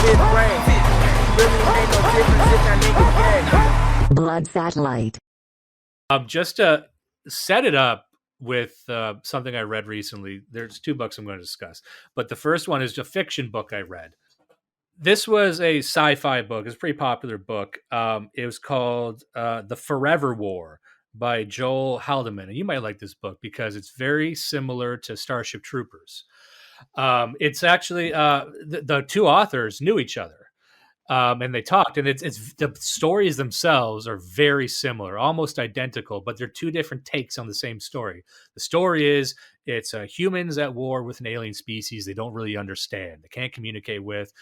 fifth grade. Really ain't no difference if that nigga gay. Blood satellite. Just to set it up with something I read recently, there's two books I'm going to discuss. But the first one is a fiction book I read. This was a sci-fi book. It's a pretty popular book. It was called The Forever War by Joe Haldeman. And you might like this book because it's very similar to Starship Troopers. It's actually the two authors knew each other. And they talked, and it's the stories themselves are very similar, almost identical, but they're two different takes on the same story. The story is it's humans at war with an alien species they don't really understand, they can't communicate with,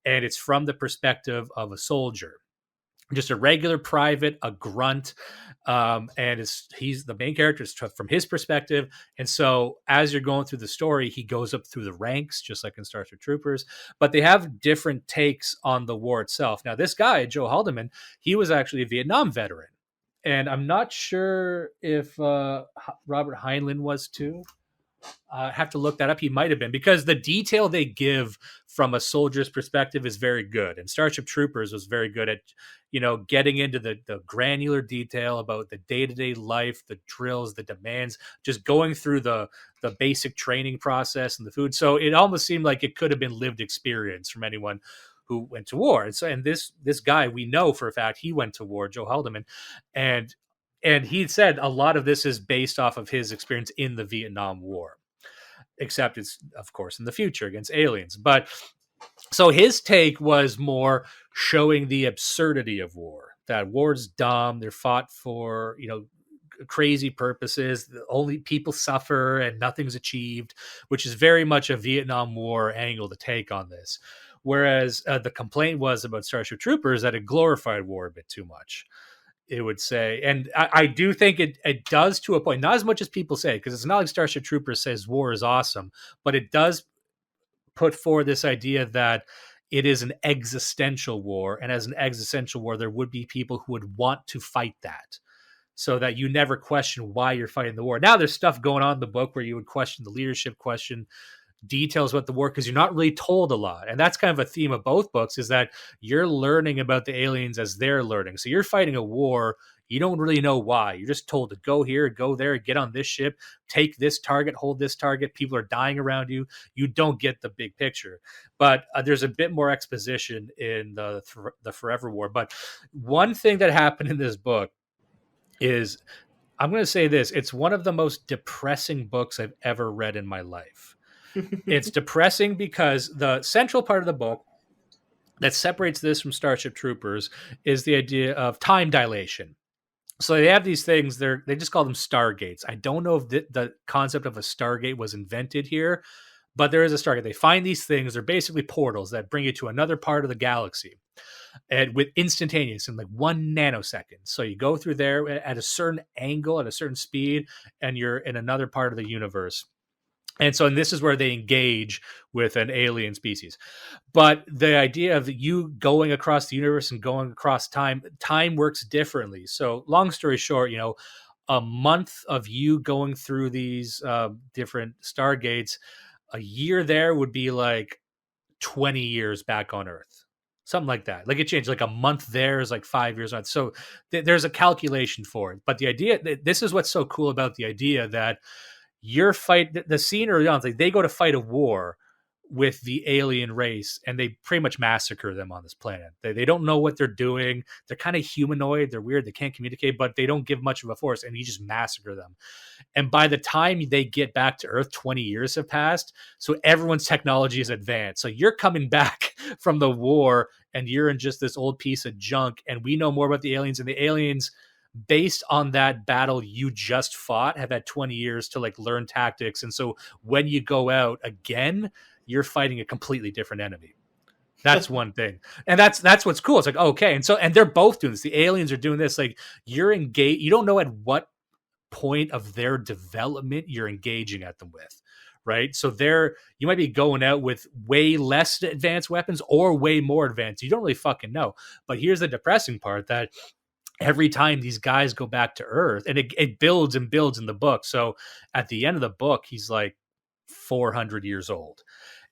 and it's from the perspective of a soldier, just a regular private, a grunt, and he's the main character is from his perspective. And so as you're going through the story, he goes up through the ranks, just like in Starship Troopers, but they have different takes on the war itself. Now, this guy, Joe Haldeman, he was actually a Vietnam veteran, and I'm not sure if Robert Heinlein was too. I have to look that up. He might have been, because the detail they give from a soldier's perspective is very good. And Starship Troopers was very good at, getting into the granular detail about the day-to-day life, the drills, the demands, just going through the basic training process and the food. So it almost seemed like it could have been lived experience from anyone who went to war. And this guy, we know for a fact he went to war, Joe Haldeman, and he said a lot of this is based off of his experience in the Vietnam War, except it's, of course, in the future against aliens. But so his take was more showing the absurdity of war, that war's dumb. They're fought for, crazy purposes. Only people suffer and nothing's achieved, which is very much a Vietnam War angle to take on this. Whereas the complaint was about Starship Troopers that it glorified war a bit too much, it would say. And I do think it does to a point, not as much as people say, because it's not like Starship Troopers says war is awesome, but it does put forward this idea that it is an existential war. And as an existential war, there would be people who would want to fight that, so that you never question why you're fighting the war. Now there's stuff going on in the book where you would question the leadership, question details about the war, because you're not really told a lot. And that's kind of a theme of both books, is that you're learning about the aliens as they're learning. So you're fighting a war, you don't really know why. You're just told to go here, go there, get on this ship, take this target, hold this target. People are dying around you. You don't get the big picture. But there's a bit more exposition in the Forever War. But one thing that happened in this book is, I'm going to say this, it's one of the most depressing books I've ever read in my life. It's depressing because the central part of the book that separates this from Starship Troopers is the idea of time dilation. So they have these things, they just call them stargates. I don't know if the concept of a stargate was invented here, but there is a stargate. They find these things, they're basically portals that bring you to another part of the galaxy, and with instantaneous in like 1 nanosecond. So you go through there at a certain angle, at a certain speed, and you're in another part of the universe. And so, and this is where they engage with an alien species. But the idea of you going across the universe and going across time works differently. So long story short, a month of you going through these different stargates, a year there would be like 20 years back on Earth. Something like that. Like it changed. Like a month there is like 5 years on. So there's a calculation for it. But the idea, this is what's so cool about the idea that the scene early on, like they go to fight a war with the alien race, and they pretty much massacre them on this planet. They don't know what they're doing. They're kind of humanoid. They're weird. They can't communicate, but they don't give much of a force, and you just massacre them. And by the time they get back to Earth, 20 years have passed. So everyone's technology is advanced. So you're coming back from the war, and you're in just this old piece of junk. And we know more about the aliens, and the aliens, based on that battle you just fought, have had 20 years to like learn tactics. And so when you go out again, you're fighting a completely different enemy. That's one thing. And that's what's cool. It's like, okay. And they're both doing this. The aliens are doing this. Like you're engaged. You don't know at what point of their development you're engaging at them with. Right. So you might be going out with way less advanced weapons or way more advanced. You don't really fucking know. But here's the depressing part, that every time these guys go back to Earth, and it builds and builds in the book. So at the end of the book, he's like 400 years old,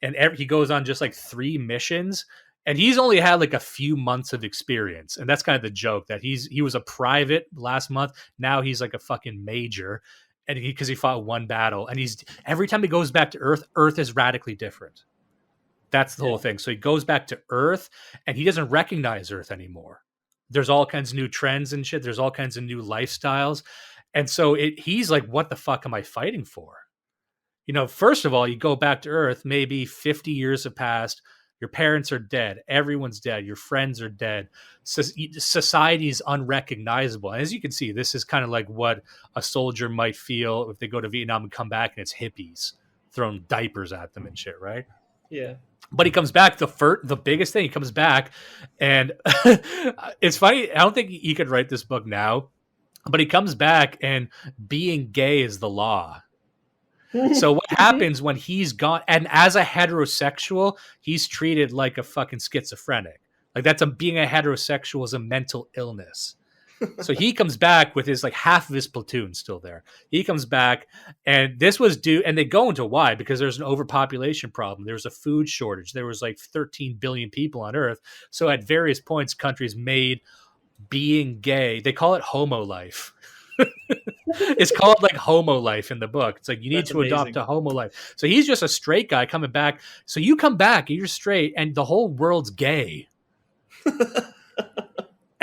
and he goes on just like 3 missions, And he's only had like a few months of experience. And that's kind of the joke, that he was a private last month. Now he's like a fucking major. And because he fought one battle, and he's every time he goes back to Earth is radically different. That's the whole thing. So he goes back to Earth and he doesn't recognize Earth anymore. There's all kinds of new trends and shit. There's all kinds of new lifestyles. And so he's like, what the fuck am I fighting for? You know, first of all, you go back to Earth, maybe 50 years have passed. Your parents are dead. Everyone's dead. Your friends are dead. Society is unrecognizable. And as you can see, this is kind of like what a soldier might feel if they go to Vietnam and come back and it's hippies throwing diapers at them and shit, right? Yeah. But he comes back. The biggest thing, he comes back, and it's funny. I don't think he could write this book now, but he comes back, and being gay is the law. So what happens when he's gone? And as a heterosexual, he's treated like a fucking schizophrenic. Like being a heterosexual is a mental illness. So he comes back with his like half of his platoon still there. He comes back, and this was due, and they go into why, because there's an overpopulation problem. There was a food shortage. There was like 13 billion people on Earth. So at various points, countries made being gay. They call it homo life. It's called like homo life in the book. It's like you need to adopt a homo life. So he's just a straight guy coming back. So you come back and you're straight, and the whole world's gay.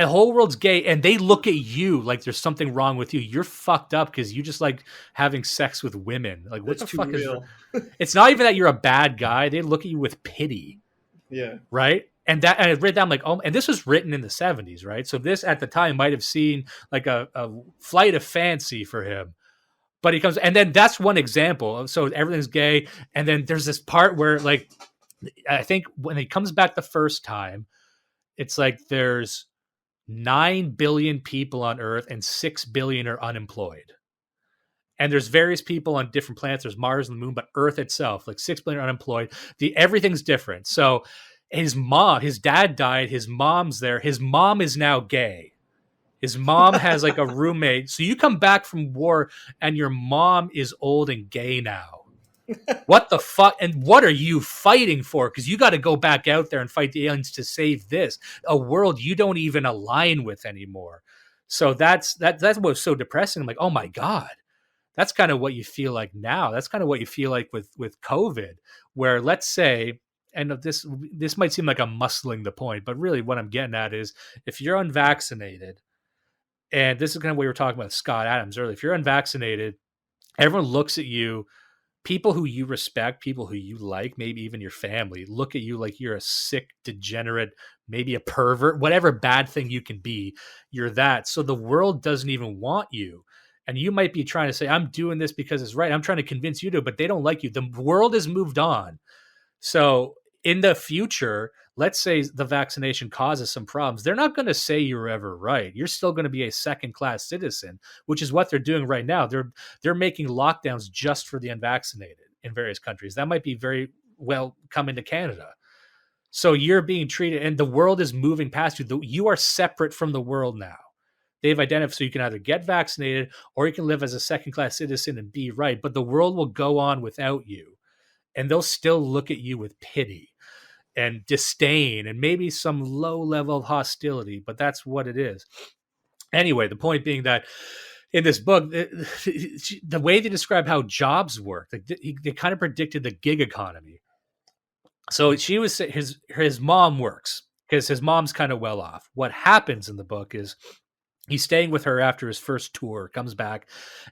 And the whole world's gay, and they look at you like there's something wrong with you. You're fucked up because you just like having sex with women. Like, what That's the fuck real. It's not even that you're a bad guy. They look at you with pity. Yeah. Right? And I read that, I'm like, oh, and this was written in the 70s, right? So this at the time might have seemed like a flight of fancy for him. But he comes, and then that's one example. So everything's gay. And then there's this part where, like, I think when he comes back the first time, it's like there's 9 billion people on Earth and 6 billion are unemployed. And there's various people on different planets. There's Mars and the moon, but Earth itself, like 6 billion are unemployed. Everything's different. So his dad died. His mom's there. His mom is now gay. His mom has like a roommate. So you come back from war and your mom is old and gay now. What the fuck? And what are you fighting for? Because you got to go back out there and fight the aliens to save this, a world you don't even align with anymore. So that's what's so depressing. I'm like, oh my God, that's kind of what you feel like now. That's kind of what you feel like with COVID, where let's say, and this might seem like I'm muscling the point, but really what I'm getting at is if you're unvaccinated, and this is kind of what we were talking about Scott Adams earlier, if you're unvaccinated, everyone looks at you. People who you respect, people who you like, maybe even your family, look at you like you're a sick, degenerate, maybe a pervert, whatever bad thing you can be, you're that. So the world doesn't even want you. And you might be trying to say, I'm doing this because it's right. I'm trying to convince you to, but they don't like you. The world has moved on. So in the future, let's say the vaccination causes some problems. They're not going to say you were ever right. You're still going to be a second-class citizen, which is what they're doing right now. They're making lockdowns just for the unvaccinated in various countries. That might be very well come into Canada. So you're being treated, and the world is moving past you. You are separate from the world now. They've identified, so you can either get vaccinated or you can live as a second-class citizen and be right. But the world will go on without you. And they'll still look at you with pity and disdain and maybe some low level of hostility, but that's what it is. Anyway, the point being that in this book, the way they describe how jobs work, they kind of predicted the gig economy. So his mom works because his mom's kind of well off. What happens in the book is he's staying with her after his first tour, comes back,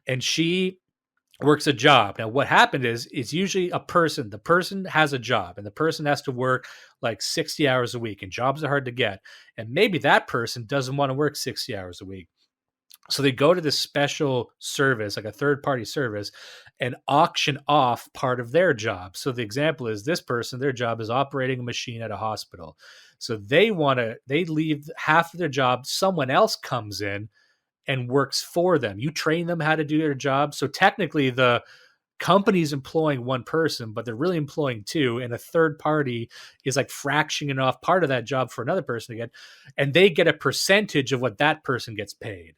and she works a job. Now, what happened is it's usually the person has a job, and the person has to work like 60 hours a week, and jobs are hard to get. And maybe that person doesn't want to work 60 hours a week. So they go to this special service, like a third-party service, and auction off part of their job. So the example is this person, their job is operating a machine at a hospital. So they leave half of their job. Someone else comes in and works for them. You train them how to do their job. So technically the company's employing one person, but they're really employing two, and a third party is like fractioning off part of that job for another person again, and they get a percentage of what that person gets paid.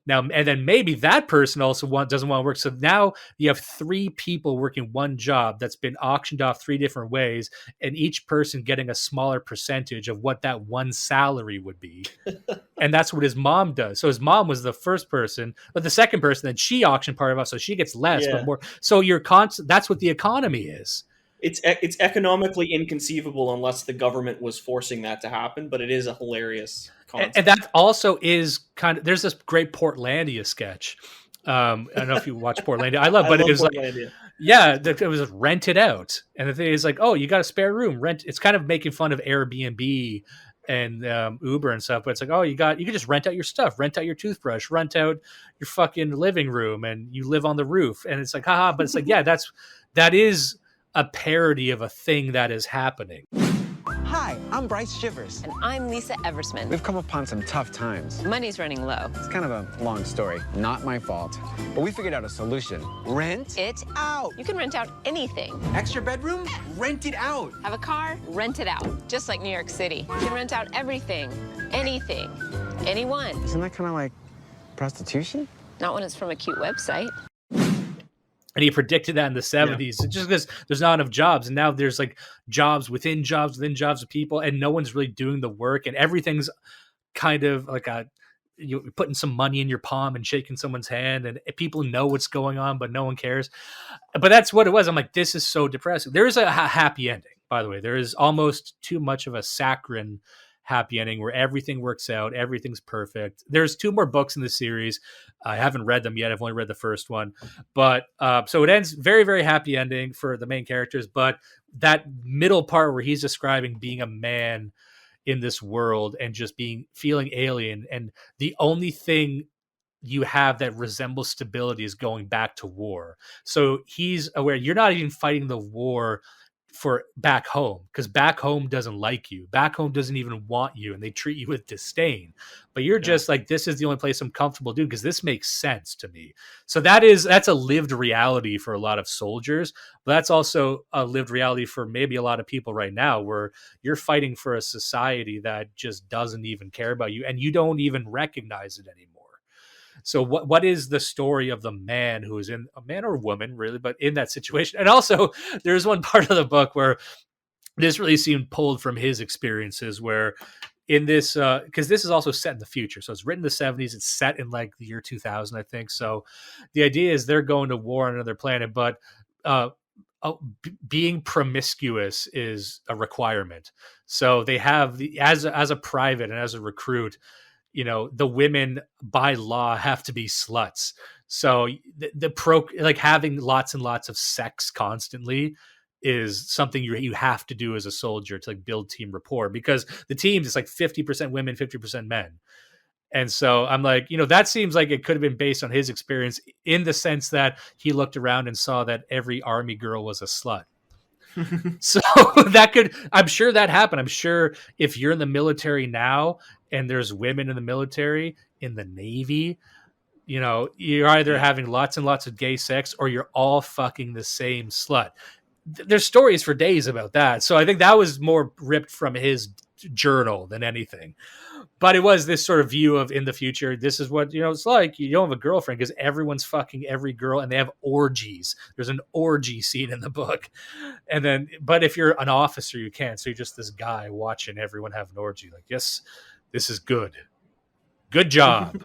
Now, and then maybe that person also doesn't want to work. So now you have 3 people working one job that's been auctioned off 3 different ways, and each person getting a smaller percentage of what that one salary would be. And that's what his mom does. So his mom was the first person, but the second person, then she auctioned part of us, so she gets less, but more. So you're constant. That's what the economy is. It's economically inconceivable unless the government was forcing that to happen, but it is a hilarious concept. And that also is kind of, there's this great Portlandia sketch. I don't know if you watch Portlandia. I love it was Portlandia. Like, yeah, it was rented out. And the thing is like, oh, you got a spare room, rent. It's kind of making fun of Airbnb and Uber and stuff, but it's like, oh, you can just rent out your stuff, rent out your toothbrush, rent out your fucking living room, and you live on the roof. And it's like, haha, but it's like, yeah, that is a parody of a thing that is happening. Hi, I'm Bryce Shivers. And I'm Lisa Eversman. We've come upon some tough times. Money's running low. It's kind of a long story, not my fault. But we figured out a solution. Rent it out. You can rent out anything. Extra bedroom? Rent it out. Have a car? Rent it out. Just like New York City. You can rent out everything, anything, anyone. Isn't that kind of like prostitution? Not when it's from a cute website. And he predicted that in the 70s, just because there's not enough jobs. And now there's like jobs within jobs of people, and no one's really doing the work. And everything's kind of like you're putting some money in your palm and shaking someone's hand, and people know what's going on, but no one cares. But that's what it was. I'm like, this is so depressing. There is a happy ending, by the way. There is almost too much of a saccharine happy ending where everything works out, everything's perfect. There's 2 more books in the series. I haven't read them yet. I've only read the first one, but so it ends very, very happy ending for the main characters. But that middle part where he's describing being a man in this world and just feeling alien, and the only thing you have that resembles stability is going back to war. So he's aware you're not even fighting the war for back home, because back home doesn't like you. Back home doesn't even want you, and they treat you with disdain. But you're just like, this is the only place I'm comfortable doing because this makes sense to me. So that's a lived reality for a lot of soldiers. But that's also a lived reality for maybe a lot of people right now, where you're fighting for a society that just doesn't even care about you, and you don't even recognize it anymore. So what is the story of the man who is in, a man or woman really, but in that situation? And also there's one part of the book where this really seemed pulled from his experiences, where in this, because this is also set in the future. So it's written in the 70s. It's set in like the year 2000, I think. So the idea is they're going to war on another planet, but being promiscuous is a requirement. So they have as a private and as a recruit, the women by law have to be sluts. So like having lots and lots of sex constantly is something you have to do as a soldier to like build team rapport, because the teams, it's like 50% women, 50% men. And so I'm like, that seems like it could have been based on his experience, in the sense that he looked around and saw that every army girl was a slut. So I'm sure that happened. I'm sure if you're in the military now and there's women in the military, in the Navy, you're either having lots and lots of gay sex, or you're all fucking the same slut. There's stories for days about that. So I think that was more ripped from his journal than anything. But it was this sort of view of, in the future, this is what, it's like. You don't have a girlfriend because everyone's fucking every girl, and they have orgies. There's an orgy scene in the book. And then, but if you're an officer, you can't. So you're just this guy watching everyone have an orgy. Like, yes, this is good. Good job.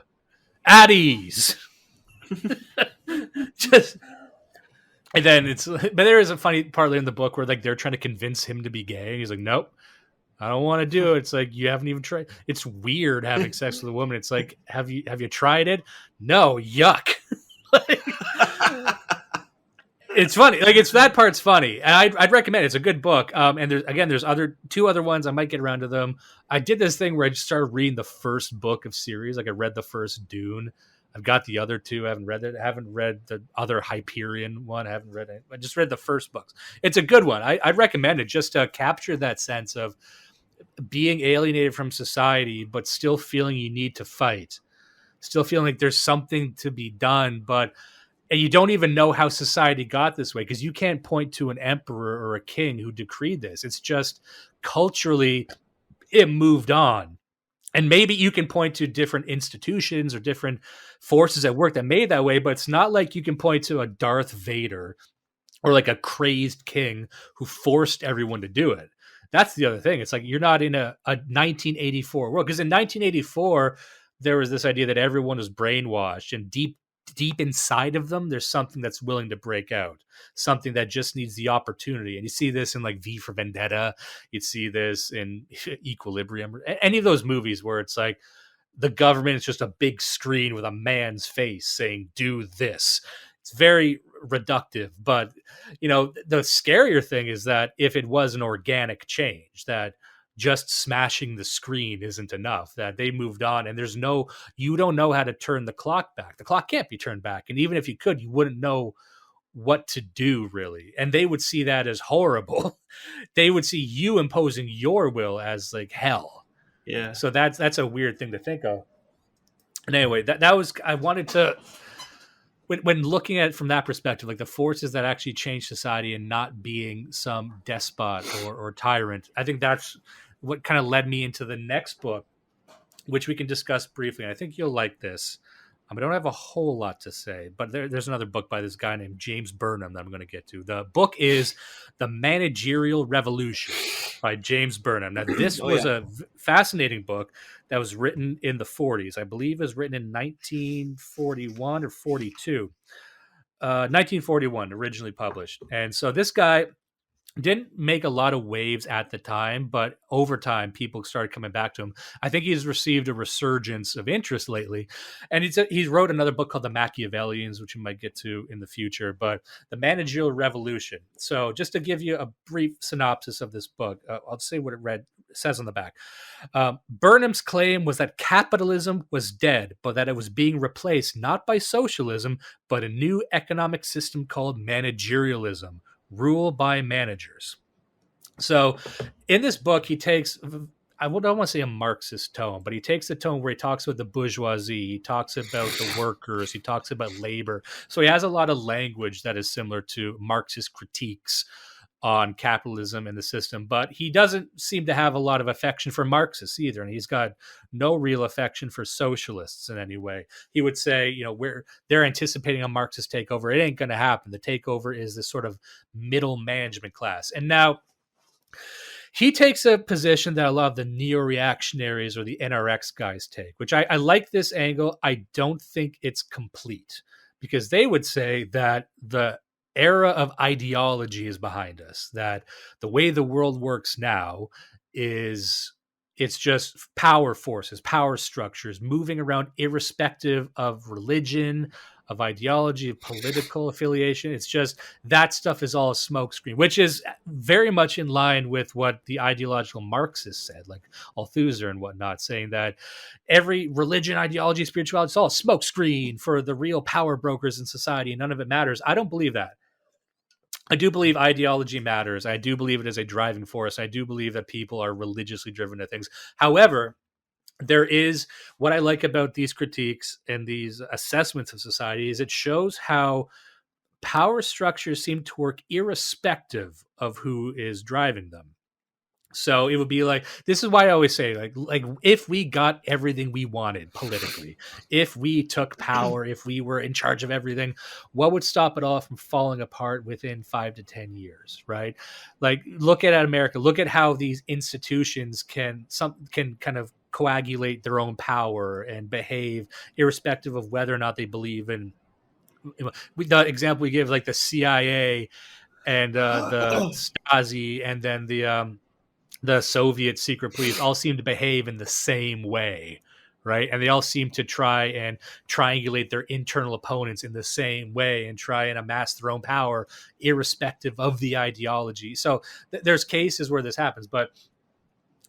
At ease. Just, and then but there is a funny part in the book where like they're trying to convince him to be gay. He's like, nope, I don't want to do it. It's like, you haven't even tried. It's weird having sex with a woman. It's like, have you tried it? No, yuck. It's funny. Like, that part's funny. And I'd recommend it. It's a good book. And there's 2 other ones. I might get around to them. I did this thing where I just started reading the first book of series. Like, I read the first Dune. I've got the other 2. I haven't read it. I haven't read the other Hyperion one. I haven't read it. I just read the first books. It's a good one. I'd recommend it, just to capture that sense of being alienated from society, but still feeling you need to fight. Still feeling like there's something to be done, and you don't even know how society got this way, because you can't point to an emperor or a king who decreed this. It's just culturally it moved on. And maybe you can point to different institutions or different forces at work that made that way, but it's not like you can point to a Darth Vader or like a crazed king who forced everyone to do it. That's the other thing. It's like you're not in a 1984 world, because in 1984 there was this idea that everyone was brainwashed, and deep inside of them there's something that's willing to break out, something that just needs the opportunity. And you see this in like V for Vendetta, you'd see this in Equilibrium, any of those movies where it's like the government is just a big screen with a man's face saying do this. It's very reductive, but the scarier thing is that if it was an organic change, that just smashing the screen isn't enough, that they moved on, and you don't know how to turn the clock back. The clock can't be turned back, and even if you could, you wouldn't know what to do, really. And they would see that as horrible. They would see you imposing your will as like hell. Yeah. So that's a weird thing to think of. And anyway, that was, I wanted to, when looking at it from that perspective, like the forces that actually change society and not being some despot or tyrant, I think that's what kind of led me into the next book, which we can discuss briefly. And I think you'll like this. I don't have a whole lot to say, but there's another book by this guy named James Burnham that I'm going to get to. The book is The Managerial Revolution by James Burnham. Now, this was a fascinating book that was written in the 40s. I believe it was written in 1941 or 42. 1941, originally published. And so this guy didn't make a lot of waves at the time, but over time, people started coming back to him. I think he's received a resurgence of interest lately. And he's wrote another book called The Machiavellians, which we might get to in the future, but The Managerial Revolution. So just to give you a brief synopsis of this book, I'll say what it says on the back. Burnham's claim was that capitalism was dead, but that it was being replaced not by socialism, but a new economic system called managerialism, rule by managers. So in this book, he takes, I don't want to say a Marxist tone, but he takes the tone where he talks about the bourgeoisie, he talks about the workers, he talks about labor. So he has a lot of language that is similar to Marxist critiques on capitalism and the system, but he doesn't seem to have a lot of affection for Marxists either. And he's got no real affection for socialists in any way. He would say, they're anticipating a Marxist takeover. It ain't going to happen. The takeover is this sort of middle management class. And now he takes a position that a lot of the neo-reactionaries or the NRX guys take, which I like this angle. I don't think it's complete, because they would say that the era of ideology is behind us, that the way the world works now is it's just power forces, power structures moving around irrespective of religion, of ideology, of political affiliation. It's just that stuff is all a smokescreen, which is very much in line with what the ideological Marxists said, like Althusser and whatnot, saying that every religion, ideology, spirituality, it's all a smokescreen for the real power brokers in society, and none of it matters. I don't believe that. I do believe ideology matters. I do believe it is a driving force. I do believe that people are religiously driven to things. However, there is what I like about these critiques and these assessments of society is it shows how power structures seem to work irrespective of who is driving them. So it would be like, this is why I always say, like if we got everything we wanted politically, if we took power, if we were in charge of everything, what would stop it all from falling apart within 5 to 10 years, right? Like, look at America. Look at how these institutions can kind of coagulate their own power and behave irrespective of whether or not they believe in. The example we give, like the CIA and the Stasi, and then the Soviet secret police all seem to behave in the same way, right? And they all seem to try and triangulate their internal opponents in the same way and try and amass their own power irrespective of the ideology. So there's cases where this happens. But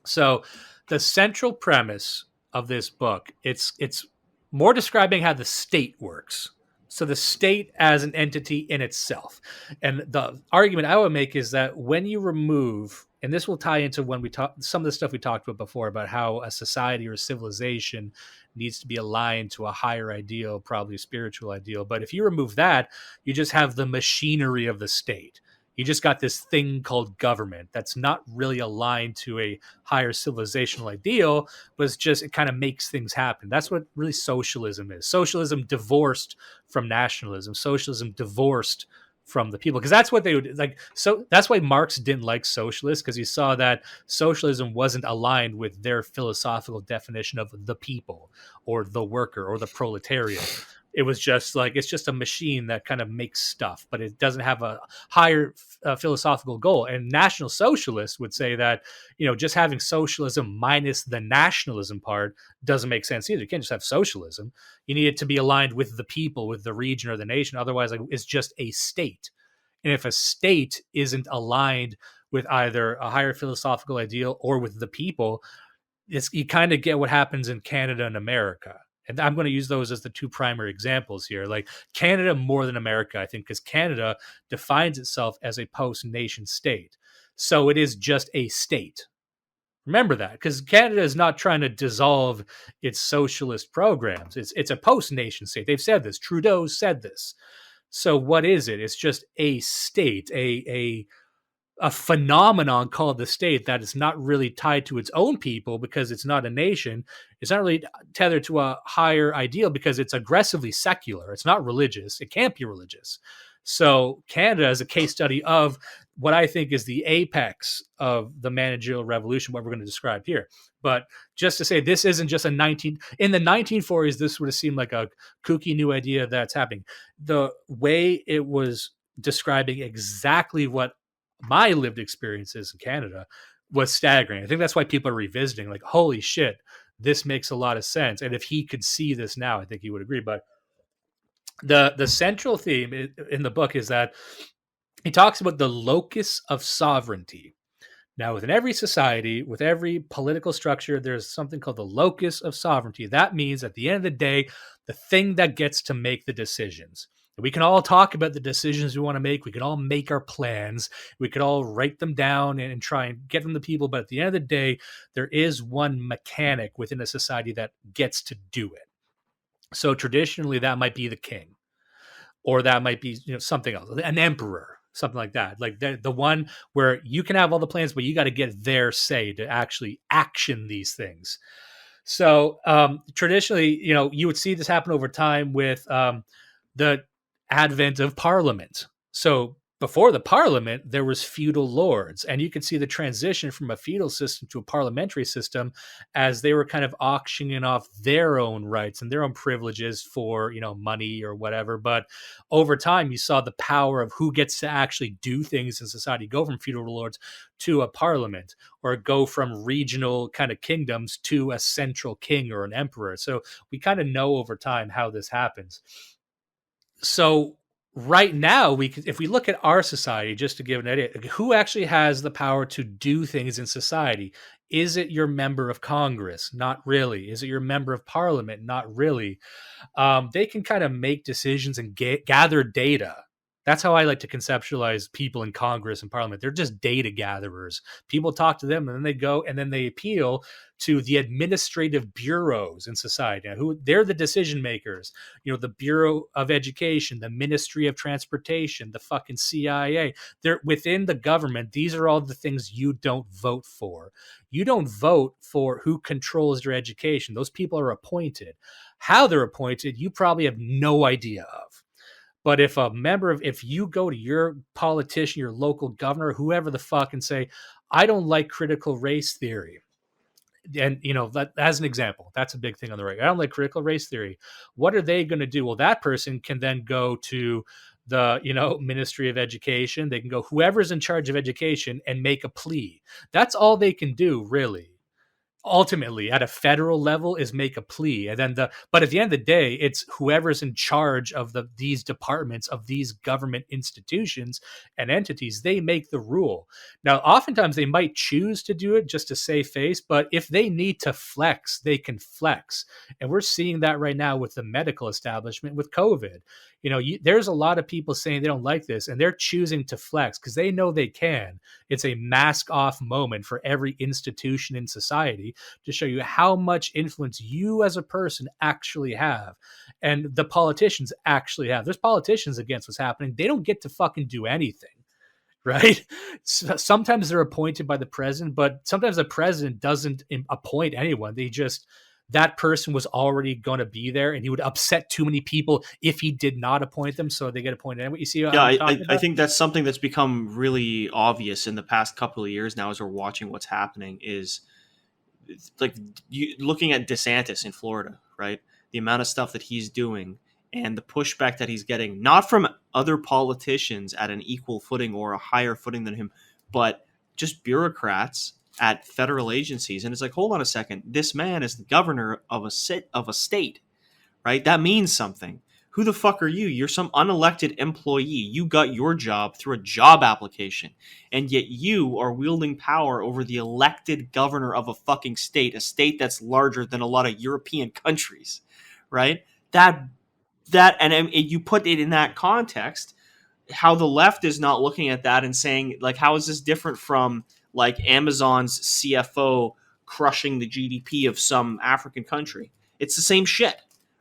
so the central premise of this book, it's more describing how the state works. So the state as an entity in itself. And the argument I would make is that when you remove, and this will tie into when we talk some of the stuff we talked about before about how a society or a civilization needs to be aligned to a higher ideal, probably a spiritual ideal. But if you remove that, you just have the machinery of the state. You just got this thing called government that's not really aligned to a higher civilizational ideal, but it kind of makes things happen. That's what really socialism is. Socialism divorced from nationalism, socialism divorced from the people, because that's what they would like. So that's why Marx didn't like socialists, because he saw that socialism wasn't aligned with their philosophical definition of the people or the worker or the proletariat. It was just like, it's just a machine that kind of makes stuff, but it doesn't have a higher philosophical goal. And National Socialists would say that, just having socialism minus the nationalism part doesn't make sense either. You can't just have socialism. You need it to be aligned with the people, with the region or the nation. Otherwise, it's just a state. And if a state isn't aligned with either a higher philosophical ideal or with the people, you kind of get what happens in Canada and America. And I'm going to use those as the two primary examples here. Like Canada more than America, I think, because Canada defines itself as a post-nation state. So it is just a state. Remember that, because Canada is not trying to dissolve its socialist programs. It's a post-nation state. They've said this. Trudeau said this. So what is it? It's just a state, a phenomenon called the state that is not really tied to its own people because it's not a nation. It's not really tethered to a higher ideal because it's aggressively secular. It's not religious. It can't be religious. So Canada is a case study of what I think is the apex of the managerial revolution, what we're going to describe here. But just to say, this isn't just in the 1940s, this would have seemed like a kooky new idea that's happening. The way it was describing exactly what my lived experiences in Canada was staggering. I think that's why people are revisiting, like, holy shit, this makes a lot of sense. And if he could see this now, I think he would agree. But the central theme in the book is that he talks about the locus of sovereignty. Now, within every society, with every political structure, there's something called the locus of sovereignty. That means at the end of the day, the thing that gets to make the decisions. We can all talk about the decisions we want to make. We can all make our plans. We could all write them down and try and get them to people. But at the end of the day, there is one mechanic within a society that gets to do it. So traditionally, that might be the king, or that might be something else, an emperor, something like that. Like the one where you can have all the plans, but you got to get their say to actually action these things. So traditionally, you would see this happen over time with the advent of Parliament. So before the Parliament, there was feudal lords, and you can see the transition from a feudal system to a parliamentary system as they were kind of auctioning off their own rights and their own privileges for money or whatever. But over time, you saw the power of who gets to actually do things in society go from feudal lords to a parliament, or go from regional kind of kingdoms to a central king or an emperor. So we kind of know over time how this happens. So right now, if we look at our society, just to give an idea, who actually has the power to do things in society? Is it your member of Congress? Not really. Is it your member of Parliament? Not really. They can kind of make decisions and gather data. That's how I like to conceptualize people in Congress and Parliament. They're just data gatherers. People talk to them, and then they go and then they appeal to the administrative bureaus in society. Now, they're the decision makers. The Bureau of Education, the Ministry of Transportation, the fucking CIA. They're within the government. These are all the things you don't vote for. You don't vote for who controls your education. Those people are appointed. How they're appointed, you probably have no idea of. But if you go to your politician, your local governor, whoever the fuck, and say, I don't like critical race theory. And, that, as an example, that's a big thing on the right. I don't like critical race theory. What are they going to do? Well, that person can then go to the, Ministry of Education. They can go, whoever's in charge of education, and make a plea. That's all they can do, really. Ultimately, at a federal level, is make a plea. And then but at the end of the day, it's whoever's in charge of these departments, of these government institutions and entities, they make the rule. Now, oftentimes they might choose to do it just to save face, but if they need to flex, they can flex. And we're seeing that right now with the medical establishment with COVID. There's a lot of people saying they don't like this, and they're choosing to flex because they know they can. It's a mask off moment for every institution in society to show you how much influence you as a person actually have. And the politicians actually have. There's politicians against what's happening. They don't get to fucking do anything. right? Sometimes they're appointed by the president, but sometimes the president doesn't appoint anyone. That person was already going to be there, and he would upset too many people if he did not appoint them, so they get appointed anyway. You see how I'm talking about? I think that's something that's become really obvious in the past couple of years now as we're watching what's happening is like looking at DeSantis in Florida, right? The amount of stuff that he's doing and the pushback that he's getting, not from other politicians at an equal footing or a higher footing than him, but just bureaucrats at federal agencies. And it's like, hold on a second. This man is the governor of a state, right? That means something. Who the fuck are you? You're some unelected employee. You got your job through a job application. And yet you are wielding power over the elected governor of a fucking state, a state that's larger than a lot of European countries, right? And you put it in that context, how the left is not looking at that and saying, like, how is this different from like Amazon's CFO crushing the GDP of some African country? It's the same shit,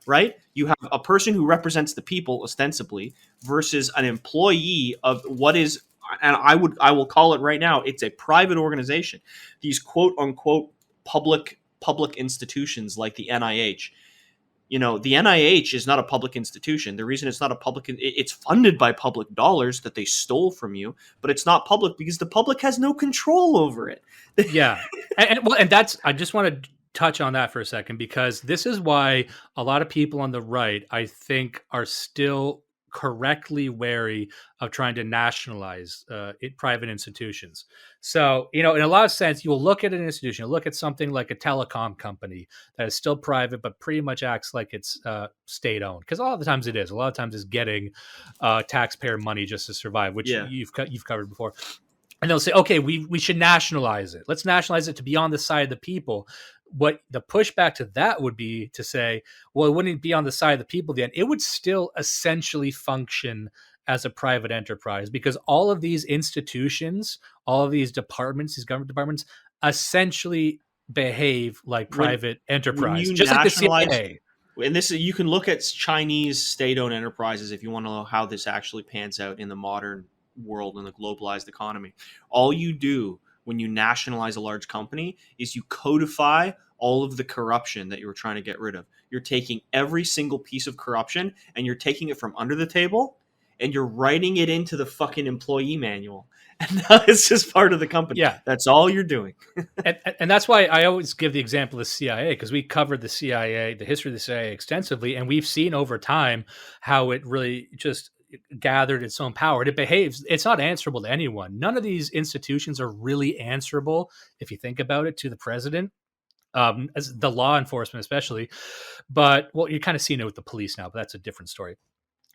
right? You have a person who represents the people ostensibly versus an employee of what is, and I will call it right now, it's a private organization. These quote unquote public institutions like the NIH. The NIH is not a public institution. The reason it's not a public, it's funded by public dollars that they stole from you, but it's not public because the public has no control over it. Yeah. And that's, I just want to touch on that for a second, because this is why a lot of people on the right, I think, are still correctly wary of trying to nationalize private institutions. So, in a lot of sense, you will look at an institution, you'll look at something like a telecom company that is still private, but pretty much acts like it's state owned. Because a lot of the times it is. A lot of times it's getting taxpayer money just to survive, which you've covered before. And they'll say, okay, we should nationalize it. Let's nationalize it to be on the side of the people. What the pushback to that would be to say, well, it wouldn't be on the side of the people then. It would still essentially function as a private enterprise, because all of these institutions, all of these departments, these government departments, essentially behave like private enterprise, just like the CIA. And you can look at Chinese state-owned enterprises if you want to know how this actually pans out in the modern world and the globalized economy. All you do when you nationalize a large company is you codify all of the corruption that you were trying to get rid of. You're taking every single piece of corruption and you're taking it from under the table and you're writing it into the fucking employee manual. And now it's just part of the company. Yeah. That's all you're doing. and that's why I always give the example of the CIA, because we covered the CIA, the history of the CIA extensively, and we've seen over time how it really just gathered its own power. It behaves, it's not answerable to anyone. None of these institutions are really answerable, if you think about it, to the president, as the law enforcement especially. But, well, you're kind of seeing it with the police now, but that's a different story.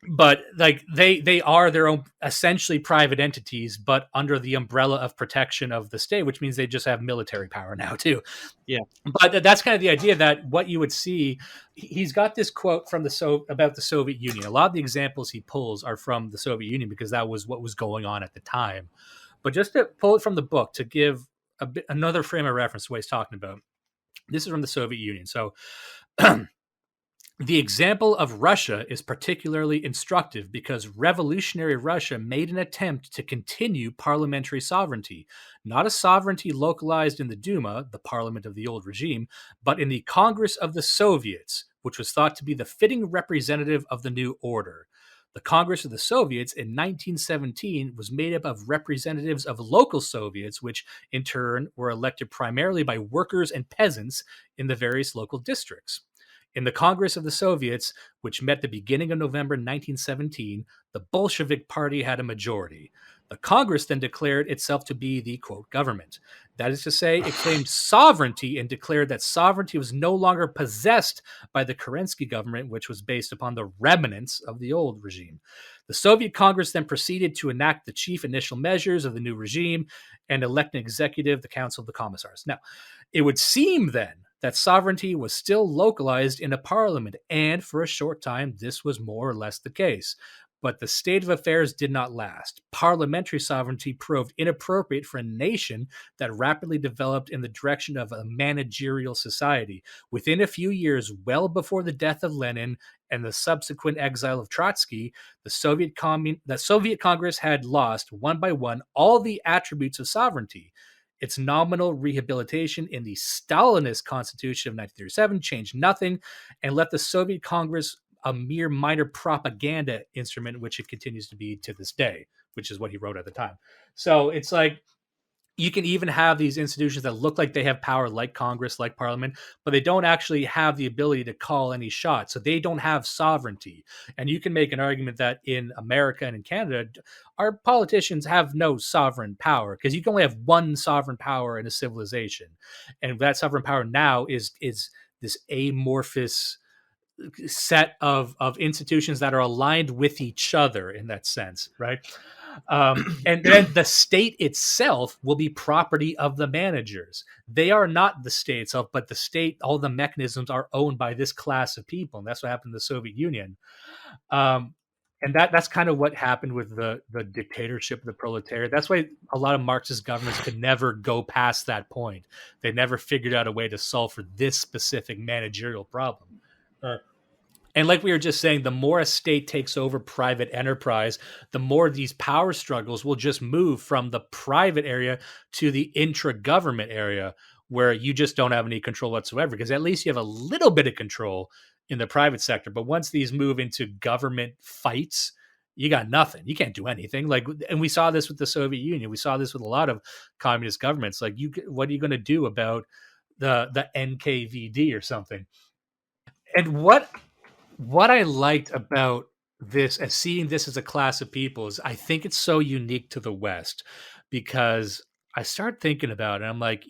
But like they are their own essentially private entities, but under the umbrella of protection of the state, which means they just have military power now too. Yeah. But that's kind of the idea, that what you would see, he's got this quote from about the Soviet Union. A lot of the examples he pulls are from the Soviet Union because that was what was going on at the time. But just to pull it from the book to give another frame of reference to what he's talking about, this is from the Soviet Union. So the example of Russia is particularly instructive because revolutionary Russia made an attempt to continue parliamentary sovereignty, not a sovereignty localized in the Duma, the parliament of the old regime, but in the Congress of the Soviets, which was thought to be the fitting representative of the new order. The Congress of the Soviets in 1917 was made up of representatives of local Soviets, which in turn were elected primarily by workers and peasants in the various local districts. In the Congress of the Soviets, which met the beginning of November 1917, the Bolshevik Party had a majority. The Congress then declared itself to be the, quote, government. That is to say, it claimed sovereignty and declared that sovereignty was no longer possessed by the Kerensky government, which was based upon the remnants of the old regime. The Soviet Congress then proceeded to enact the chief initial measures of the new regime and elect an executive, the Council of the Commissars. Now, it would seem then that sovereignty was still localized in a parliament, and for a short time, this was more or less the case. But the state of affairs did not last. Parliamentary sovereignty proved inappropriate for a nation that rapidly developed in the direction of a managerial society. Within a few years, well before the death of Lenin and the subsequent exile of Trotsky, the Soviet Congress had lost, one by one, all the attributes of sovereignty. Its nominal rehabilitation in the Stalinist Constitution of 1937 changed nothing and left the Soviet Congress a mere minor propaganda instrument, which it continues to be to this day, which is what he wrote at the time. So it's like, you can even have these institutions that look like they have power, like Congress, like Parliament, but they don't actually have the ability to call any shots. So they don't have sovereignty. And you can make an argument that in America and in Canada, our politicians have no sovereign power, because you can only have one sovereign power in a civilization. And that sovereign power now is this amorphous set of institutions that are aligned with each other in that sense, right? And then the state itself will be property of the managers. They are not the state itself, but the state, all the mechanisms are owned by this class of people. And that's what happened in the Soviet Union. And that's kind of what happened with the dictatorship of the proletariat. That's why a lot of Marxist governments could never go past that point. They never figured out a way to solve for this specific managerial problem. And like we were just saying, the more a state takes over private enterprise, the more these power struggles will just move from the private area to the intra-government area, where you just don't have any control whatsoever, because at least you have a little bit of control in the private sector. But once these move into government fights, you got nothing. You can't do anything. And we saw this with the Soviet Union. We saw this with a lot of communist governments. Like, what are you going to do about the NKVD or something? And what I liked about this, as seeing this as a class of people, is I think it's so unique to the West, because I started thinking about it. I'm like,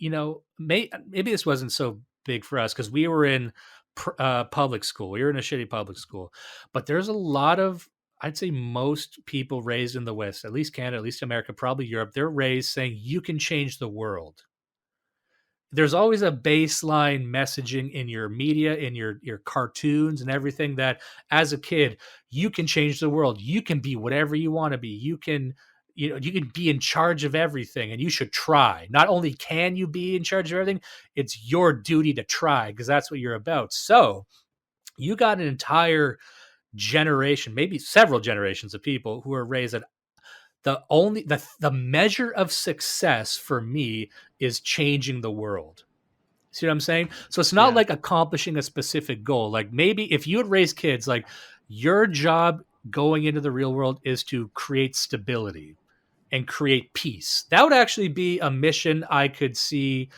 maybe this wasn't so big for us because we were in public school. We were in a shitty public school. But there's a lot of, I'd say most people raised in the West, at least Canada, at least America, probably Europe, they're raised saying you can change the world. There's always a baseline messaging in your media, in your cartoons and everything, that as a kid, you can change the world. You can be whatever you want to be. You can be in charge of everything, and you should try. Not only can you be in charge of everything, it's your duty to try, because that's what you're about. So you got an entire generation, maybe several generations of people who are raised that the measure of success for me is changing the world. See what I'm saying? So it's not like accomplishing a specific goal. Like, maybe if you had raised kids, like, your job going into the real world is to create stability and create peace. That would actually be a mission I could see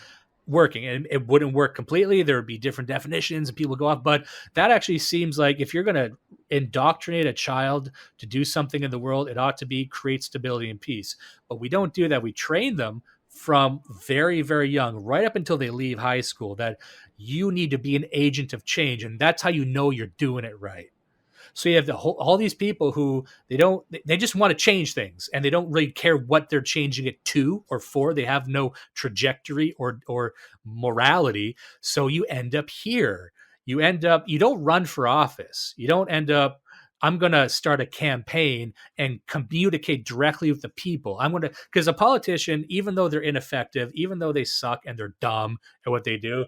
working, and it wouldn't work completely. There would be different definitions and people go off, but that actually seems like, if you're going to indoctrinate a child to do something in the world, it ought to be create stability and peace. But we don't do that. We train them from very, very young, right up until they leave high school, that you need to be an agent of change, and that's how you know you're doing it right. So you have all these people who they just want to change things, and they don't really care what they're changing it to or for. They have no trajectory or morality. So you end up here. You don't run for office. You don't end up, I'm going to start a campaign and communicate directly with the people. Because a politician, even though they're ineffective, even though they suck and they're dumb at what they do,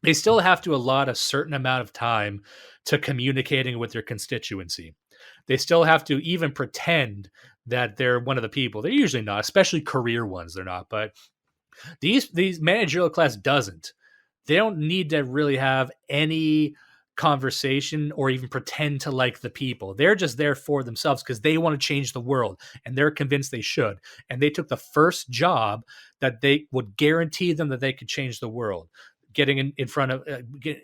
they still have to allot a certain amount of time to communicating with their constituency. They still have to even pretend that they're one of the people. They're usually not, especially career ones. They're not. But these managerial class doesn't. They don't need to really have any conversation or even pretend to like the people. They're just there for themselves because they want to change the world, and they're convinced they should. And they took the first job that they would guarantee them that they could change the world. Getting in front of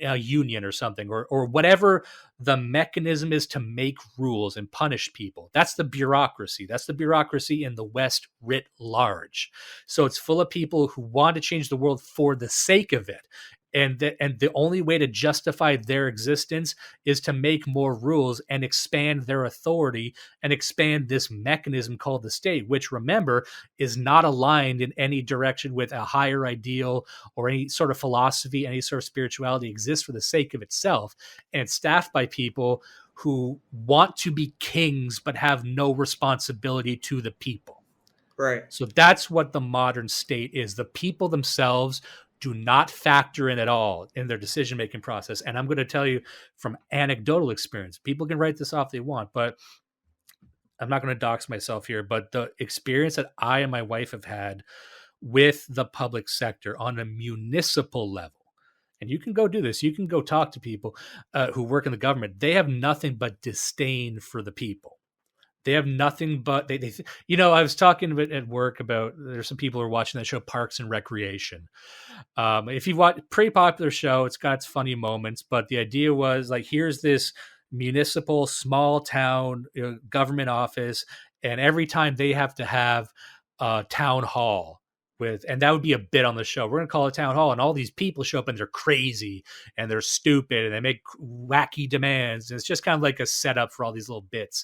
a union or something, or whatever the mechanism is to make rules and punish people. That's the bureaucracy. That's the bureaucracy in the West writ large. So it's full of people who want to change the world for the sake of it. And the only way to justify their existence is to make more rules and expand their authority and expand this mechanism called the state, which, remember, is not aligned in any direction with a higher ideal or any sort of philosophy, any sort of spirituality. It exists for the sake of itself, and it's staffed by people who want to be kings but have no responsibility to the people. Right. So that's what the modern state is. The people themselves do not factor in at all in their decision-making process. And I'm going to tell you from anecdotal experience, people can write this off if they want, but I'm not going to dox myself here, but the experience that I and my wife have had with the public sector on a municipal level, and you can go do this, you can go talk to people who work in the government. They have nothing but disdain for the people. They have nothing but they I was talking at work about, there's some people who are watching that show Parks and Recreation. If you watch, pretty popular show, it's got its funny moments, but the idea was like, here's this municipal small town government office, and every time they have to have a town hall and that would be a bit on the show. We're going to call it town hall, and all these people show up and they're crazy and they're stupid and they make wacky demands. And it's just kind of like a setup for all these little bits.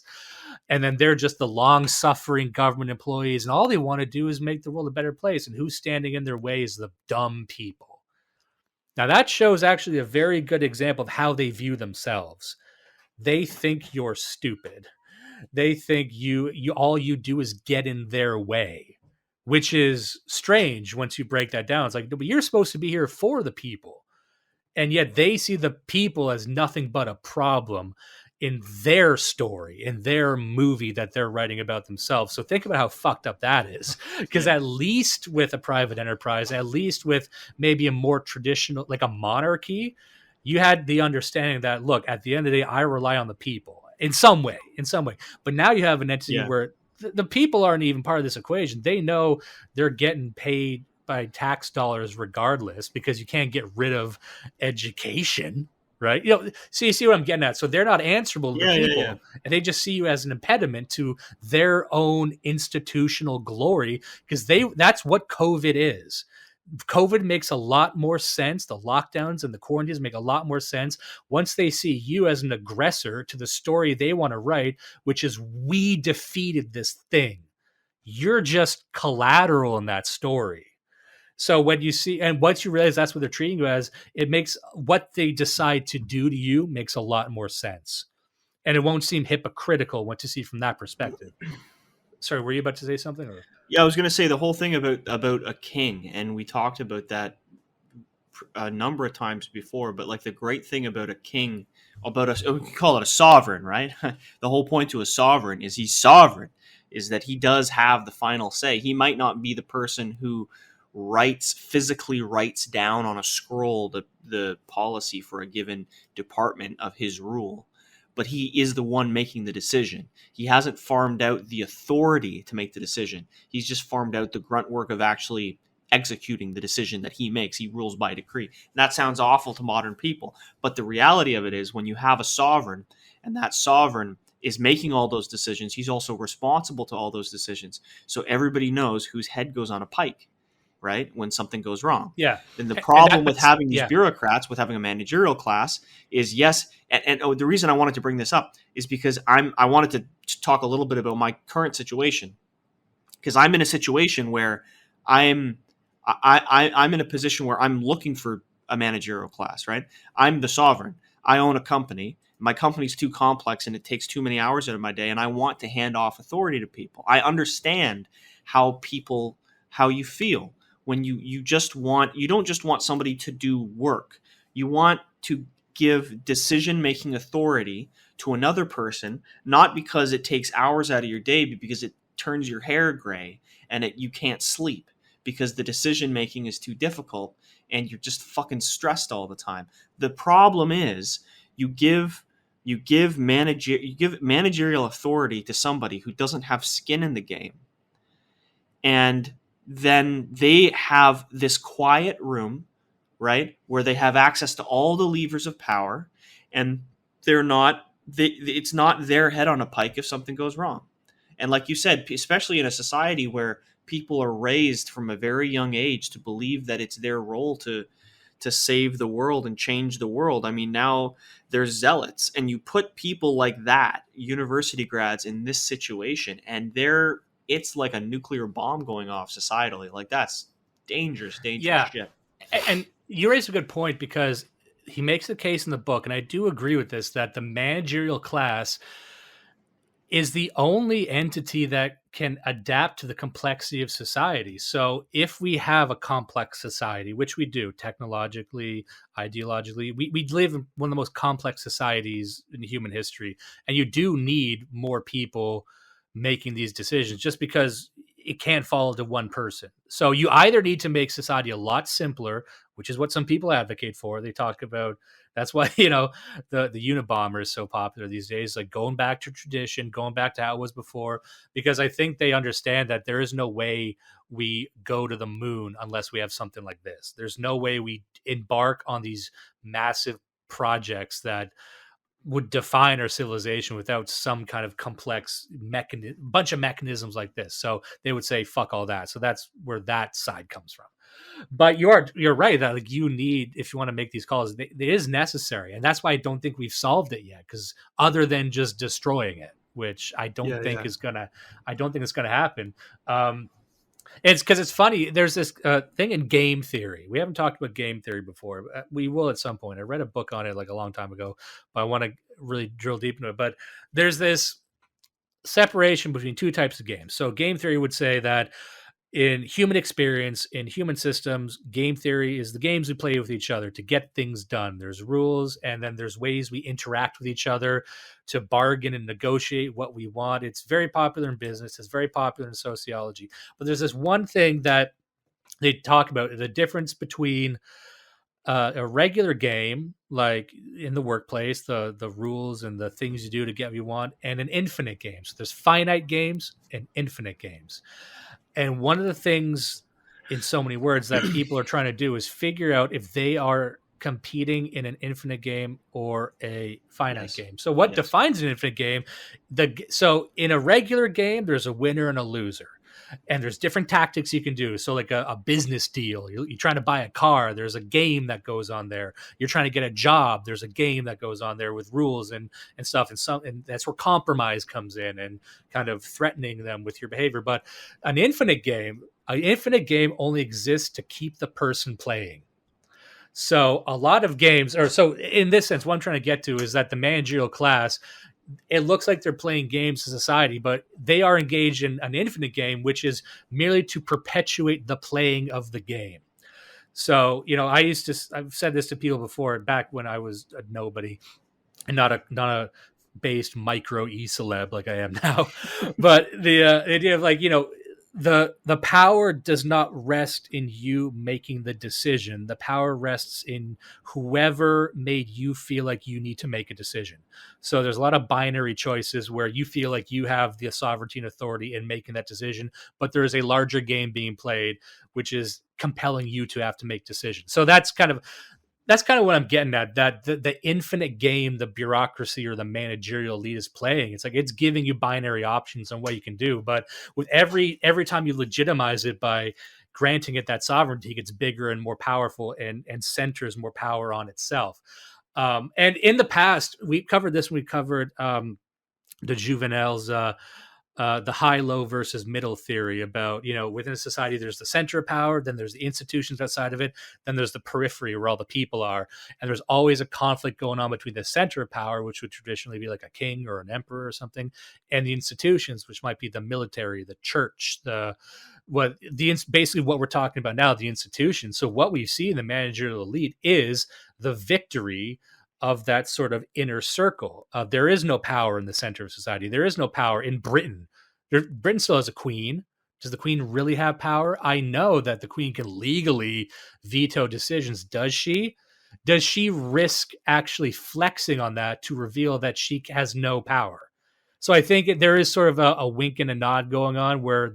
And then they're just the long-suffering government employees, and all they want to do is make the world a better place. And who's standing in their way is the dumb people. Now, that show is actually a very good example of how they view themselves. They think you're stupid. They think you all you do is get in their way, which is strange once you break that down. It's like, but you're supposed to be here for the people. And yet they see the people as nothing but a problem in their story, in their movie that they're writing about themselves. So think about how fucked up that is. Because at least with a private enterprise, at least with maybe a more traditional, like a monarchy, you had the understanding that, look, at the end of the day, I rely on the people in some way. But now you have an entity where the people aren't even part of this equation. They know they're getting paid by tax dollars regardless, because you can't get rid of education, right? So you see what I'm getting at? So they're not answerable to the people, and they just see you as an impediment to their own institutional glory, because that's what COVID is. COVID makes a lot more sense. The lockdowns and the quarantines make a lot more sense once they see you as an aggressor to the story they want to write, which is, we defeated this thing. You're just collateral in that story. So when you see, and once you realize that's what they're treating you as, it makes what they decide to do to you makes a lot more sense. And it won't seem hypocritical once you see it from that perspective. Sorry, were you about to say something? Or? Yeah, I was going to say the whole thing about a king, and we talked about that a number of times before. But like, the great thing about a king, about us, we can call it a sovereign, right? The whole point to a sovereign is he's sovereign, is that he does have the final say. He might not be the person who physically writes down on a scroll the policy for a given department of his rule, but he is the one making the decision. He hasn't farmed out the authority to make the decision. He's just farmed out the grunt work of actually executing the decision that he makes. He rules by decree. And that sounds awful to modern people, but the reality of it is, when you have a sovereign, and that sovereign is making all those decisions, he's also responsible to all those decisions. So everybody knows whose head goes on a pike, right? When something goes wrong. Yeah. And the problem with having these bureaucrats, with having a managerial class, is the reason I wanted to bring this up is because I wanted to talk a little bit about my current situation, because I'm in a situation where I'm in a position where I'm looking for a managerial class, right? I'm the sovereign. I own a company. My company's too complex and it takes too many hours out of my day, and I want to hand off authority to people. I understand how you feel when you don't just want somebody to do work. You want to give decision-making authority to another person, not because it takes hours out of your day, but because it turns your hair gray and you can't sleep because the decision-making is too difficult and you're just fucking stressed all the time. The problem is you give managerial authority to somebody who doesn't have skin in the game, and then they have this quiet room, right, where they have access to all the levers of power, and it's not their head on a pike if something goes wrong. And like you said, especially in a society where people are raised from a very young age to believe that it's their role to to save the world and change the world. I mean, now there's zealots, and you put people like that, university grads, in this situation, and it's like a nuclear bomb going off societally. Like, that's dangerous Yeah. shit. And you raise a good point, because he makes a case in the book, and I do agree with this, that the managerial class is the only entity that can adapt to the complexity of society. So if we have a complex society, which we do technologically, ideologically, we live in one of the most complex societies in human history. And you do need more people making these decisions, just because it can't fall to one person. So you either need to make society a lot simpler, which is what some people advocate for. They talk about, that's why, the Unabomber is so popular these days, like going back to tradition, going back to how it was before, because I think they understand that there is no way we go to the moon unless we have something like this. There's no way we embark on these massive projects that would define our civilization without some kind of complex bunch of mechanisms like this. So they would say, fuck all that. So that's where that side comes from. But you're right that, like, you need, if you want to make these calls, it is necessary, and that's why I don't think we've solved it yet. Because other than just destroying it, which I don't think is gonna happen. It's because it's funny. There's this thing in game theory. We haven't talked about game theory before. We will at some point. I read a book on it like a long time ago, but I want to really drill deep into it. But there's this separation between two types of games. So game theory would say that in human experience, in human systems, game theory is the games we play with each other to get things done. There's rules, and then there's ways we interact with each other to bargain and negotiate what we want. It's very popular in business. It's very popular in sociology. But there's this one thing that they talk about, the difference between a regular game, like in the workplace, the rules and the things you do to get what you want, and an infinite game. So there's finite games and infinite games. And one of the things, in so many words, that people are trying to do is figure out if they are competing in an infinite game or a finite game. So what defines an infinite game? So in a regular game, there's a winner and a loser. And there's different tactics you can do. So like a business deal, you're trying to buy a car, there's a game that goes on there. You're trying to get a job, there's a game that goes on there with rules and stuff. And that's where compromise comes in, and kind of threatening them with your behavior. But an infinite game only exists to keep the person playing. So a lot of games, or so in this sense, what I'm trying to get to is that the managerial class, it looks like they're playing games in society, but they are engaged in an infinite game, which is merely to perpetuate the playing of the game. So, I've said this to people before, back when I was a nobody and not a based micro e-celeb like I am now. But the idea of, like, the power does not rest in you making the decision. The power rests in whoever made you feel like you need to make a decision. So there's a lot of binary choices where you feel like you have the sovereignty and authority in making that decision, but there is a larger game being played, which is compelling you to have to make decisions. So that's kind of what I'm getting at, that the infinite game, the bureaucracy or the managerial elite is playing. It's like, it's giving you binary options on what you can do. But with every time you legitimize it by granting it that sovereignty, it gets bigger and more powerful and centers more power on itself. And in the past, we covered this when we covered the Juvenel's the high-low versus middle theory about, within a society, there's the center of power, then there's the institutions outside of it, then there's the periphery where all the people are. And there's always a conflict going on between the center of power, which would traditionally be like a king or an emperor or something, and the institutions, which might be the military, the church, basically what we're talking about now, the institutions. So what we see in the managerial elite is the victory of that sort of inner circle. There is no power in the center of society. There is no power in Britain. Britain still has a queen. Does the queen really have power? I know that the queen can legally veto decisions. Does she? Does she risk actually flexing on that to reveal that she has no power? So I think there is sort of a wink and a nod going on, where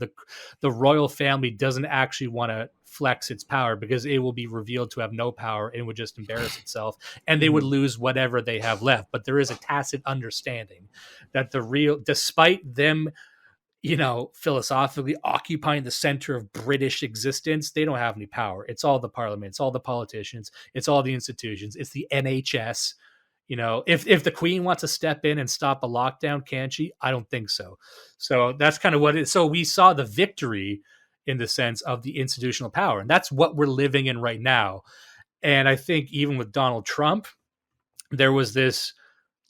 the royal family doesn't actually want to flex its power, because it will be revealed to have no power and would just embarrass itself, and they would lose whatever they have left. But there is a tacit understanding that despite them philosophically occupying the center of British existence, they don't have any power. It's all the parliament, it's all the politicians, it's all the institutions, it's the NHS. If the Queen wants to step in and stop a lockdown, can she? I don't think so. So that's kind of what it is. So we saw the victory in the sense of the institutional power, and that's what we're living in right now. And I think even with Donald Trump, there was this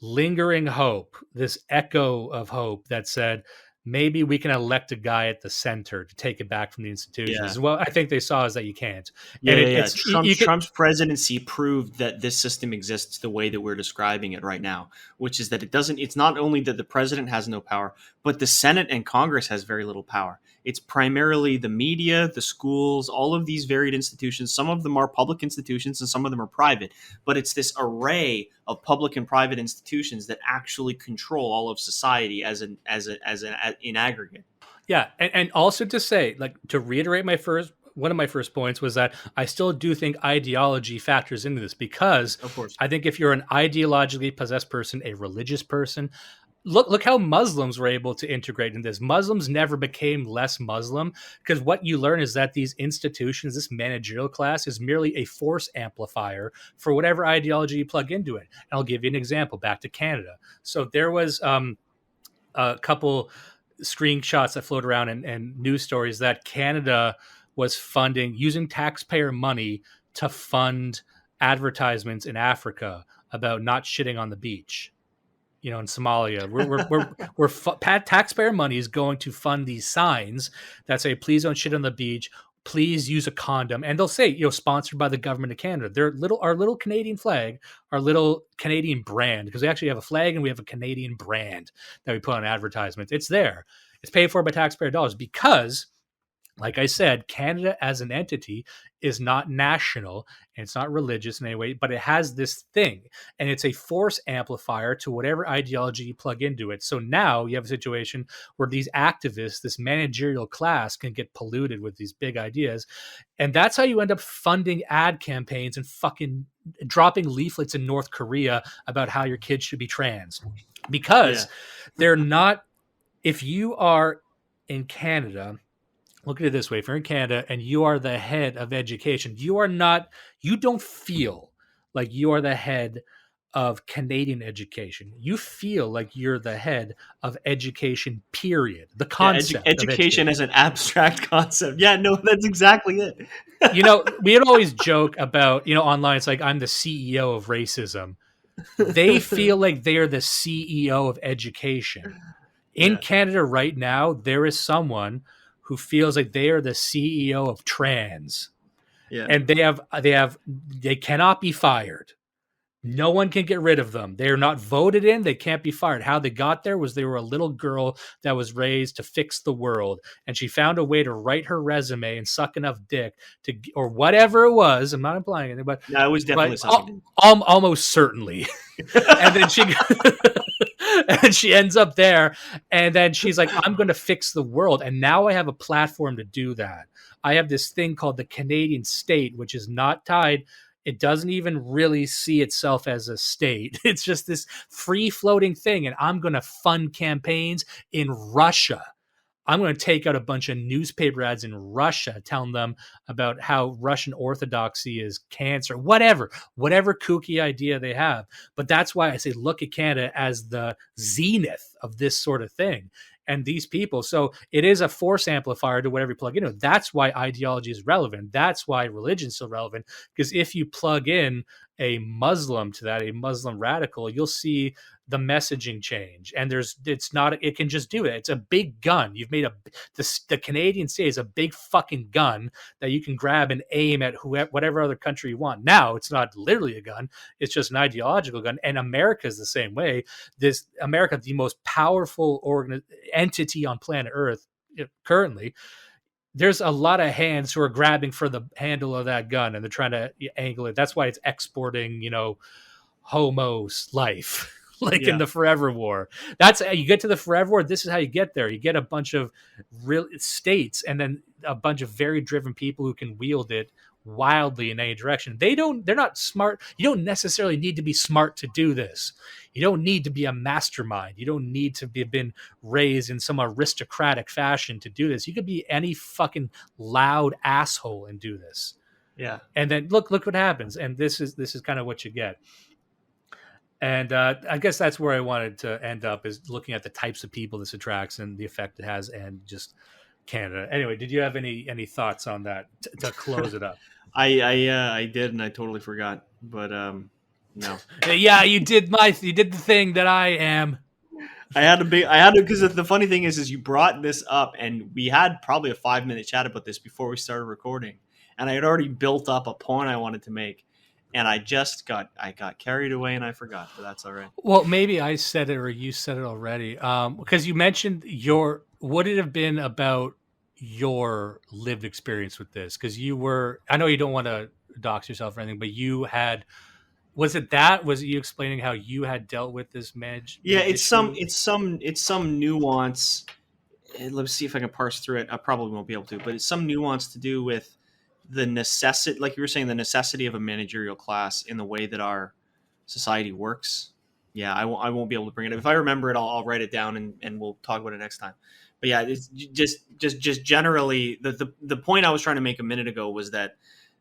lingering hope, this echo of hope that said, maybe we can elect a guy at the center to take it back from the institutions. Yeah. Well, I think they saw is that you can't. Yeah. Trump's presidency proved that this system exists the way that we're describing it right now, which is that it's not only that the president has no power, but the Senate and Congress has very little power. It's primarily the media, the schools, all of these varied institutions. Some of them are public institutions and some of them are private, but it's this array of public and private institutions that actually control all of society in aggregate. Yeah, and also to say, like, to reiterate one of my first points was that I still do think ideology factors into this, because Of course. I think if you're an ideologically possessed person, a religious person, look how Muslims were able to integrate in this. Muslims never became less Muslim, because what you learn is that these institutions, this managerial class, is merely a force amplifier for whatever ideology you plug into it. And I'll give you an example back to Canada. So there was a couple screenshots that float around and news stories that Canada was funding, using taxpayer money to fund advertisements in about not shitting on the beach. In Somalia, taxpayer money is going to fund these signs that say, please don't shit on the beach, please use a condom. And they'll say, sponsored by the government of Canada. Our little Canadian flag, our little Canadian brand, because we actually have a flag and we have a Canadian brand that we put on advertisements. It's there. It's paid for by taxpayer dollars because, like I said, Canada as an entity is not national and it's not religious in any way, but it has this thing, and it's a force amplifier to whatever ideology you plug into it. So now you have a situation where these activists, this managerial class, can get polluted with these big ideas. And that's how you end up funding ad campaigns and fucking dropping leaflets in North Korea about how your kids should be trans. Because they're not, if you are in Canada, look at it this way. If you're in Canada and you are the head of education, you don't feel like you are the head of Canadian education. You feel like you're the head of education, period. The concept of education as an abstract concept. Yeah, no, that's exactly it. We'd always joke about, online, it's like, I'm the CEO of racism. They feel like they're the CEO of education. In Canada right now, there is someone who feels like they are the CEO of trans. Yeah. And they cannot be fired. No one can get rid of them. They are not voted in. They can't be fired. How they got there was they were a little girl that was raised to fix the world. And she found a way to write her resume and suck enough dick or whatever it was. I'm not implying anything, but no, it was definitely something. Almost certainly. And then she ends up there, and then she's like, I'm going to fix the world. And now I have a platform to do that. I have this thing called the Canadian state, which is not tied. It doesn't even really see itself as a state. It's just this free floating thing. And I'm going to fund campaigns in Russia. I'm going to take out a bunch of newspaper ads in Russia telling them about how Russian orthodoxy is cancer, whatever kooky idea they have. But that's why I say, look at Canada as the zenith of this sort of thing. And these people, so it is a force amplifier to whatever you plug in. That's why ideology is relevant. That's why religion is so relevant. Because if you plug in a Muslim to that, a Muslim radical, you'll see the messaging change. And it can just do it. It's a big gun. You've made the Canadian state is a big fucking gun that you can grab and aim at whatever other country you want. Now it's not literally a gun. It's just an ideological gun. And America is the same way. America, the most powerful entity on planet Earth currently, there's a lot of hands who are grabbing for the handle of that gun and they're trying to angle it. That's why it's exporting, homo's life. In the Forever War. That's how you get to the Forever War. This is how you get there. You get a bunch of real states and then a bunch of very driven people who can wield it wildly in any direction. They're not smart. You don't necessarily need to be smart to do this. You don't need to be a mastermind. You don't need to have been raised in some aristocratic fashion to do this. You could be any fucking loud asshole and do this. Yeah. And then look what happens. And this is kind of what you get. And I guess that's where I wanted to end up, is looking at the types of people this attracts and the effect it has, and just Canada. Anyway, did you have any thoughts on that to close it up? I did, and I totally forgot. But no. Yeah, you did the thing that I am. I had to because the funny thing is you brought this up, and we had probably a 5-minute chat about this before we started recording, and I had already built up a point I wanted to make. And I got carried away and I forgot, but that's all right. Well, maybe I said it or you said it already. Because you mentioned would it have been about your lived experience with this? Because I know you don't want to dox yourself or anything, but was it you explaining how you had dealt with this Yeah, it's some nuance. Let's see if I can parse through it. I probably won't be able to, but it's some nuance to do with the necessity, like you were saying, the necessity of a managerial class in the way that our society works. Yeah, I won't be able to bring it up. If I remember it, I'll write it down and we'll talk about it next time. But yeah, it's just generally the point I was trying to make a minute ago was that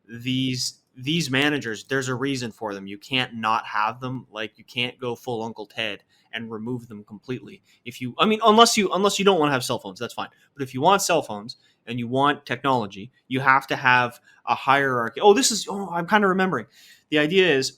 these managers, there's a reason for them. You can't not have them. Like, you can't go full Uncle Ted and remove them completely. Unless you don't want to have cell phones, that's fine. But if you want cell phones and you want technology, you have to have a hierarchy. I'm kind of remembering. The idea is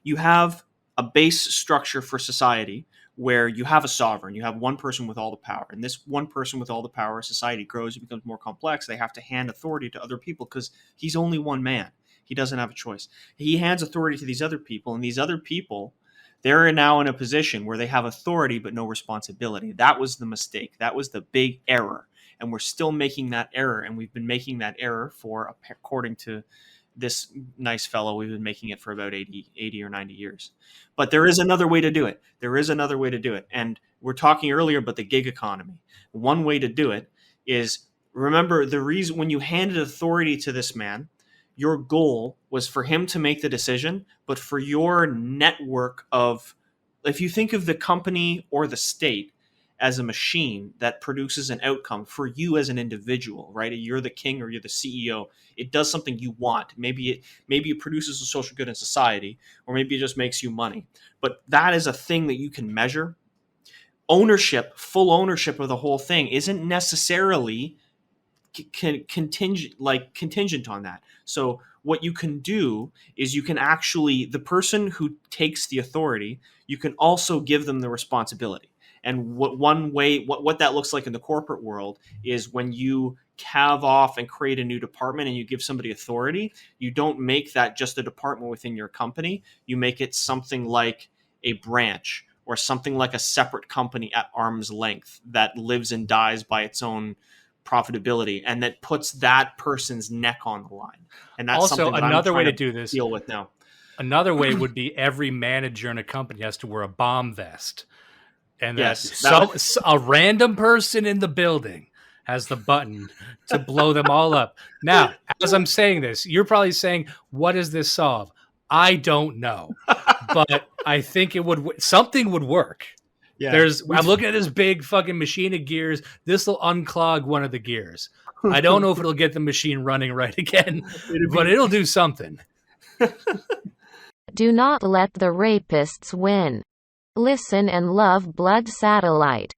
you have a base structure for society where you have a sovereign, you have one person with all the power. And this one person with all the power, society grows, it becomes more complex. They have to hand authority to other people because he's only one man. He doesn't have a choice. He hands authority to these other people, and these other people, they're now in a position where they have authority but no responsibility. That was the mistake. That was the big error. And we're still making that error. And we've been making that error for, according to this nice fellow, we've been making it for about 80 or 90 years. But there is another way to do it. And we're talking earlier about the gig economy. One way to do it is, remember, the reason when you handed authority to this man, your goal was for him to make the decision, but for your network of, if you think of the company or the state as a machine that produces an outcome for you as an individual, right? You're the king or you're the CEO. It does something you want. Maybe it produces a social good in society, or maybe it just makes you money. But that is a thing that you can measure. Full ownership of the whole thing isn't necessarily contingent on that. So what you can do is you can actually, the person who takes the authority, you can also give them the responsibility. And what that looks like in the corporate world is when you calve off and create a new department and you give somebody authority, you don't make that just a department within your company. You make it something like a branch or something like a separate company at arm's length that lives and dies by its own profitability, and that puts that person's neck on the line. And that's also something that another I'm way to trying do this. Deal with now. Another way would be every manager in a company has to wear a bomb vest, and Yes, a random person in the building has the button to blow them all up. Now, as I'm saying this, you're probably saying, "What does this solve?" I don't know, but I think something would work. Yeah. I'm looking at this big fucking machine of gears. This will unclog one of the gears. I don't know if it'll get the machine running right again, but it'll do something. Do not let the rapists win. Listen and love Blood Satellite.